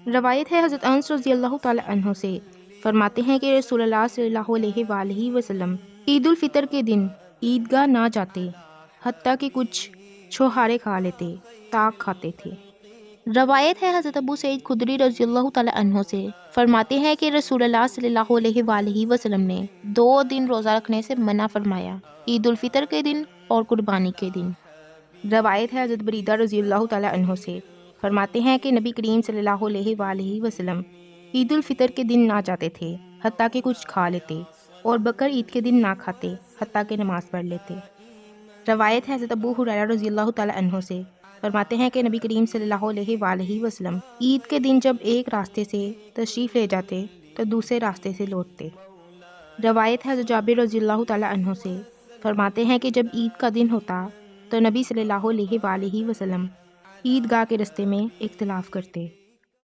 रवायत है हज़रत अनस रज़ियल्लाहु ताला अन्हो से, फरमाते हैं कि रसूलुल्लाह सल्लल्लाहु अलैहि वसल्लम ईद उल फ़ितर के दिन ईदगाह ना जाते, हत्ता कि कुछ छोहारे खा लेते, ताक खाते थे। रवायत है हज़रत अबू सईद खुदरी रज़ियल्लाहु ताला अन्हो से, फरमाते हैं कि रसूलुल्लाह सल्लल्लाहु अलैहि वसल्लम ने 2 दिन रोज़ा रखने से मना फरमाया, ईद उल फ़ितर के दिन और कुर्बानी के दिन। रवायत है हज़रत बरीदा रज़ियल्लाहु ताला अन्हो से, फरमाते हैं कि नबी करीम सल्लल्लाहु अलैहि वसल्लम ईद उल फ़ितर के दिन ना जाते थे, हत्ता कि कुछ खा लेते, और बकर ईद के दिन ना खाते, हत्ता कि नमाज़ पढ़ लेते। रवायत है हज़रत अबू हुरैरा रज़ियल्लाहु ताला अन्हो से, फरमाते हैं कि नबी करीम सल्लल्लाहु अलैहि वसल्लम ईद के दिन जब एक रास्ते से तशरीफ़ ले जाते तो दूसरे रास्ते से लौटते। रवायत है हज़रत जाबिर रज़ियल्लाहु ताला अन्हो से, फरमाते हैं कि जब ईद का दिन होता तो नबी सल्लल्लाहु अलैहि वसल्लम ईदगाह के रास्ते में इख्तिलाफ़ करते।